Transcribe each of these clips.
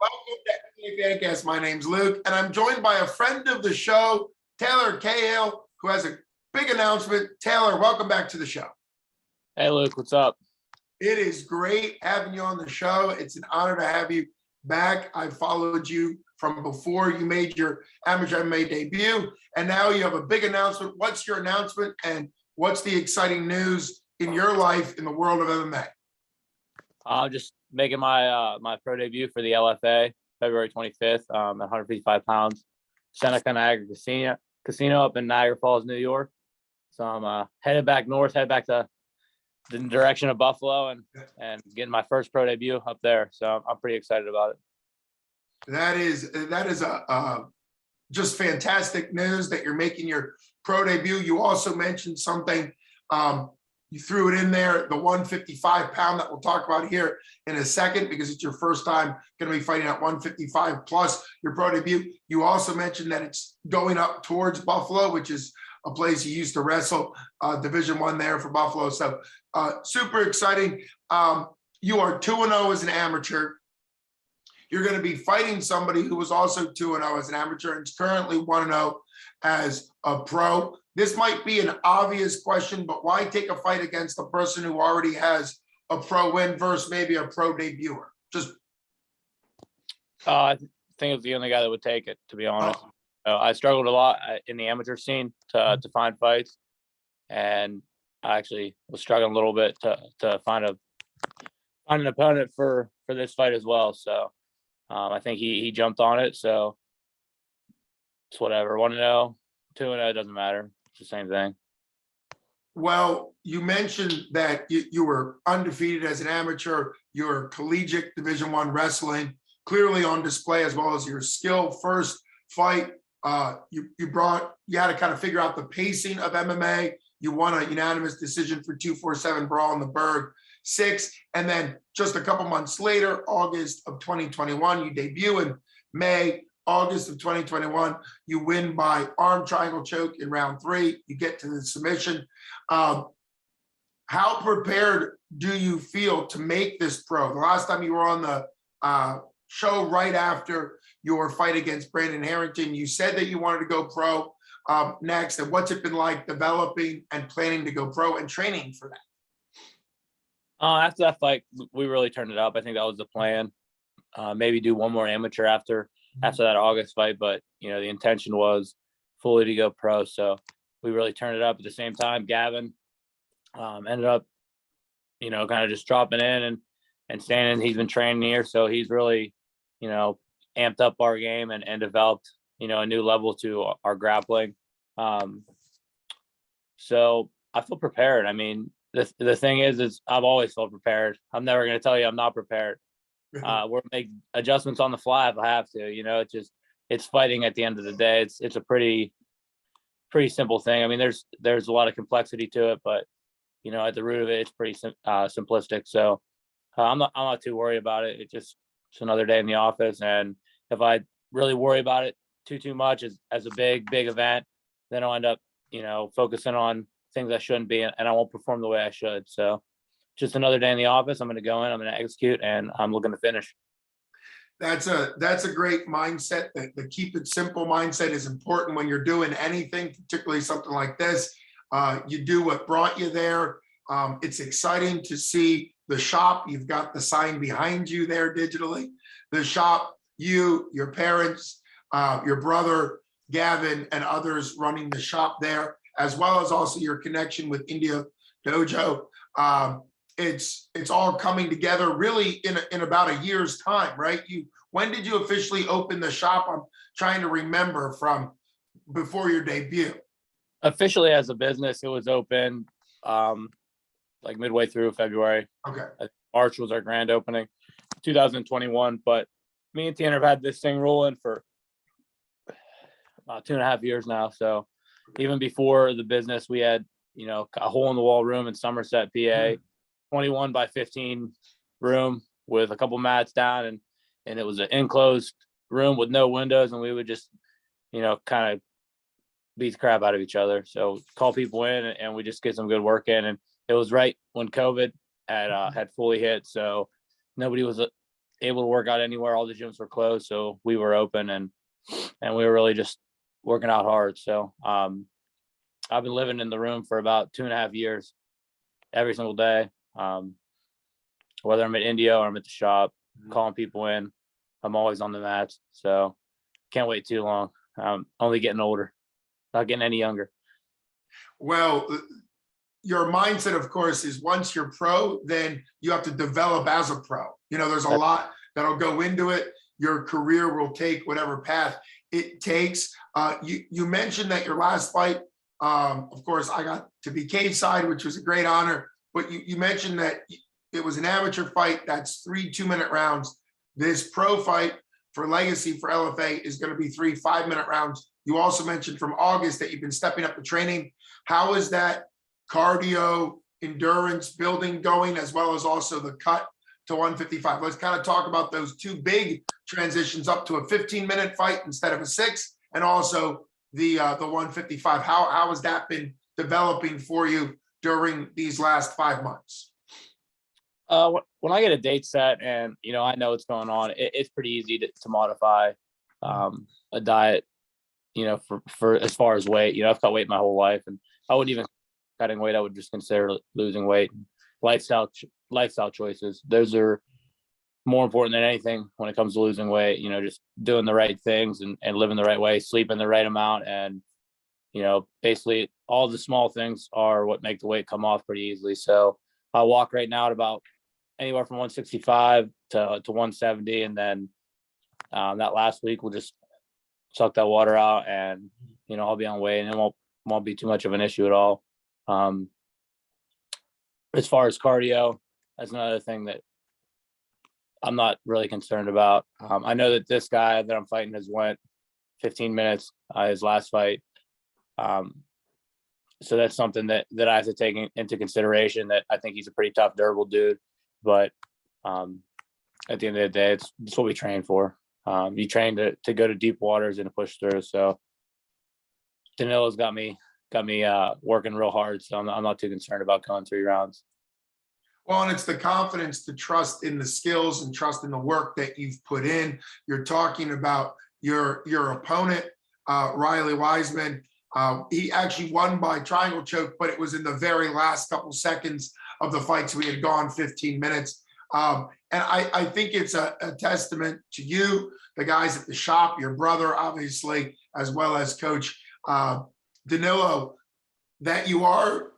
Welcome to NBA Fancast. My name's Luke, and I'm joined by a friend of the show, Taylor Cahill, who has a big announcement. Taylor, welcome back to the show. Hey, Luke, what's up? It is great having you on the show. It's an honor to have you back. I followed you from before you made your amateur MMA debut, and now you have a big announcement. What's your announcement, and what's the exciting news in your life in the world of MMA? I'm just making my my pro debut for the LFA February 25th at 155 pounds. Seneca Niagara Casino up in Niagara Falls, New York. So I'm headed back north, head back to the direction of Buffalo and getting my first pro debut up there. So I'm pretty excited about it. That is a just fantastic news that you're making your pro debut. You also mentioned something. You threw it in there, the 155 pound that we'll talk about here in a second, because it's your first time going to be fighting at 155 plus your pro debut. You also mentioned that it's going up towards Buffalo, which is a place you used to wrestle, Division I there for Buffalo. So super exciting. You are 2-0 as an amateur. You're going to be fighting somebody who was also 2-0 as an amateur and is currently 1-0 as a pro. This might be an obvious question, but why take a fight against a person who already has a pro win versus maybe a pro debuter? Just I think it was the only guy that would take it, to be honest. I struggled a lot in the amateur scene to find fights, and I actually was struggling a little bit to find an opponent for this fight as well. So I think he jumped on it. So it's whatever. 1-0, 2-0, it doesn't matter. It's the same thing. Well, you mentioned that you were undefeated as an amateur. Your collegiate Division I wrestling clearly on display, as well as your skill. First fight, you had to kind of figure out the pacing of MMA. You won a unanimous decision for 247 brawl in the Berg 6, and then just a couple months later, August of 2021, you debut in August of 2021, you win by arm triangle choke in round 3. You get to the submission. How prepared do you feel to make this pro? The last time you were on the show right after your fight against Brandon Harrington, you said that you wanted to go pro next. And what's it been like developing and planning to go pro and training for that? After that fight, we really turned it up. I think that was the plan. Maybe do one more amateur after that August fight, but the intention was fully to go pro. So we really turned it up. At the same time, Gavin ended up, kind of just dropping in and staying in. He's been training here, so he's really, amped up our game and developed, a new level to our grappling. So I feel prepared. I mean, the thing is I've always felt prepared. I'm never going to tell you I'm not prepared. We'll make adjustments on the fly if I have to. It's fighting at the end of the day. It's a pretty simple thing. I mean, there's a lot of complexity to it, but at the root of it, it's pretty simplistic. So I'm not too worried about it. It's another day in the office, and if I really worry about it too much as a big event, then I'll end up focusing on things I shouldn't be, and I won't perform the way I should. So just another day in the office. I'm going to go in, I'm going to execute, and I'm looking to finish. That's a great mindset. The keep it simple mindset is important when you're doing anything, particularly something like this. You do what brought you there. It's exciting to see the shop. You've got the sign behind you there digitally. The shop, your parents, your brother, Gavin, and others running the shop there, as well as also your connection with India Dojo. It's all coming together really in about a year's time, right? When did you officially open the shop? I'm trying to remember from before your debut. Officially as a business, it was open like midway through February. Okay. March was our grand opening, 2021. But me and Tanner have had this thing rolling for about 2.5 years now. So even before the business, we had, a hole in the wall room in Somerset, PA, 21 by 15 room with a couple mats down, and it was an enclosed room with no windows, and we would just, kind of beat the crap out of each other. So call people in, and we just get some good work in. And it was right when COVID had fully hit, so nobody was able to work out anywhere. All the gyms were closed, so we were open, and we were really just working out hard. So I've been living in the room for about 2.5 years, every single day. Whether I'm at Indio or I'm at the shop, calling people in, I'm always on the mats. So can't wait too long. Only getting older, not getting any younger. Well, your mindset, of course, is once you're pro, then you have to develop as a pro. You know, there's a lot that'll go into it. Your career will take whatever path it takes. You mentioned that your last fight, of course, I got to be cage side, which was a great honor. But you mentioned that it was an amateur fight. That's 3 2-minute rounds. This pro fight for Legacy for LFA is going to be 3 5-minute rounds. You also mentioned from August that you've been stepping up the training. How is that cardio, endurance building going, as well as also the cut to 155? Let's kind of talk about those 2 big transitions up to a 15-minute fight instead of a 6, and also the 155. How has that been developing for you during these last 5 months? When I get a date set and, you know, I know what's going on, it's pretty easy to modify a diet, you know, for as far as weight. You know, I've cut weight my whole life, and I wouldn't even cutting weight. I would just consider losing weight. Lifestyle choices, those are more important than anything when it comes to losing weight. You know, just doing the right things and living the right way, sleeping the right amount, and, you know, basically all the small things are what make the weight come off pretty easily. So I walk right now at about anywhere from 165 to 170, and then that last week we'll just suck that water out, and, you know, I'll be on weight, and it won't be too much of an issue at all. As far as cardio, that's another thing that I'm not really concerned about. I know that this guy that I'm fighting has went 15 minutes his last fight. So that's something that I have to take into consideration, that I think he's a pretty tough, durable dude. But at the end of the day, it's what we train for. You train to go to deep waters and to push through. So Danilo's got me working real hard. So I'm not too concerned about going 3 rounds. Well, and it's the confidence to trust in the skills and trust in the work that you've put in. You're talking about your opponent, Riley Wiseman. He actually won by triangle choke, but it was in the very last couple seconds of the fight, so he had gone 15 minutes. And I think it's a testament to you, the guys at the shop, your brother, obviously, as well as Coach Danilo, that you are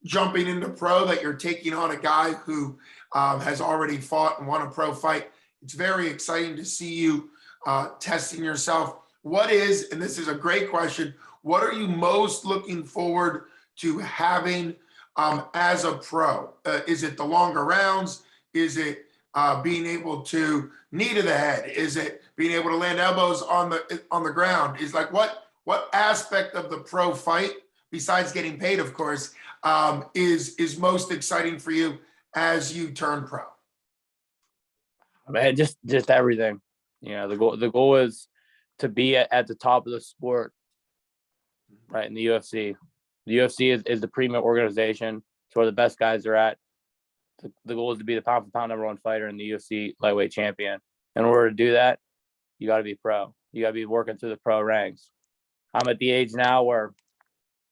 jumping into pro, that you're taking on a guy who has already fought and won a pro fight. It's very exciting to see you testing yourself. What is, and this is a great question, what are you most looking forward to having as a pro? Is it the longer rounds? Is it being able to knee to the head? Is it being able to land elbows on the ground? Is like what aspect of the pro fight, besides getting paid, of course, is most exciting for you as you turn pro? Man, just everything. You know, the goal is to be at the top of the sport, right? In the UFC. The UFC is the premier organization. It's where the best guys are at. The goal is to be the pound for pound #1 fighter and the UFC lightweight champion. In order to do that, you got to be pro. You got to be working through the pro ranks. I'm at the age now where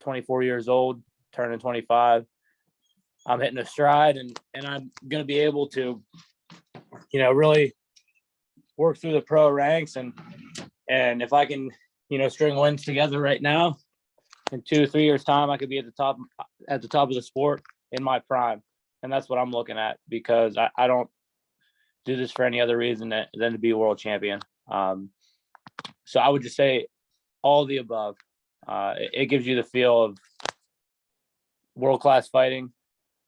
24 years old, turning 25. I'm hitting a stride, and I'm going to be able to, you know, really work through the pro ranks. And if I can, you know, string wins together right now, in 2 or 3 years time, I could be at the top of the sport in my prime. And that's what I'm looking at, because I don't do this for any other reason than to be a world champion. So I would just say all the above. It gives you the feel of world-class fighting.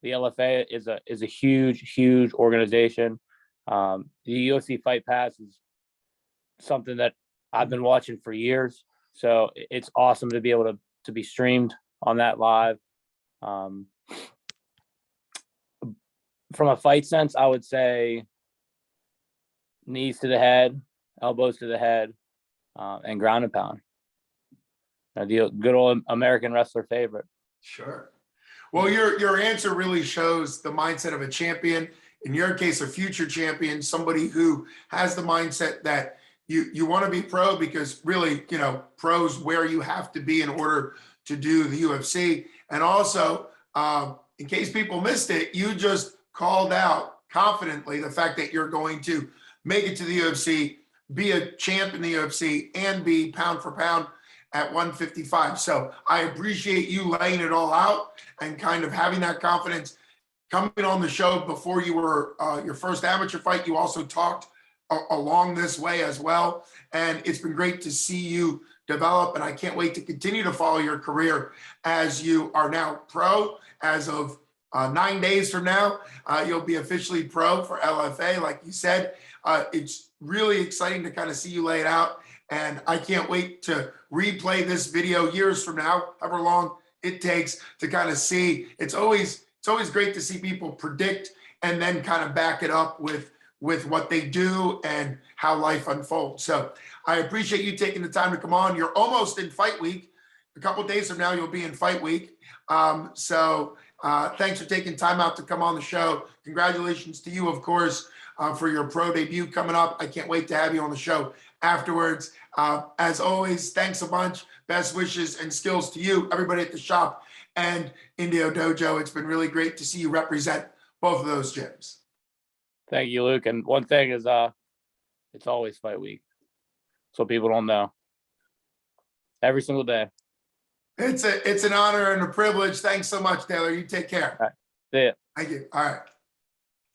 The LFA is a huge organization. The UFC Fight Pass is something that I've been watching for years. So it's awesome to be able to be streamed on that live. From a fight sense, I would say knees to the head, elbows to the head, and ground and pound. The good old American wrestler favorite. Sure. Well, your answer really shows the mindset of a champion. in your case, a future champion, somebody who has the mindset that you want to be pro, because really, pro's where you have to be in order to do the UFC. And also, in case people missed it, you just called out confidently the fact that you're going to make it to the UFC, be a champ in the UFC, and be pound for pound at 155. So I appreciate you laying it all out and kind of having that confidence. Coming on the show before you were your first amateur fight, you also talked along this way as well. And it's been great to see you develop. And I can't wait to continue to follow your career as you are now pro. As of 9 days from now, you'll be officially pro for LFA. Like you said, it's really exciting to kind of see you lay it out. And I can't wait to replay this video years from now, however long it takes to kind of see. It's always great to see people predict and then kind of back it up with what they do and how life unfolds. So I appreciate you taking the time to come on. You're almost in fight week. A couple of days from now, you'll be in fight week. So thanks for taking time out to come on the show. Congratulations to you, of course, for your pro debut coming up. I can't wait to have you on the show afterwards. As always, thanks a bunch. Best wishes and skills to you, everybody at the shop and Indio Dojo. It's been really great to see you represent both of those gyms. Thank you, Luke. And one thing is, it's always fight week, so people don't know. Every single day. It's an honor and a privilege. Thanks so much, Taylor. You take care. All right. See ya. Thank you. All right.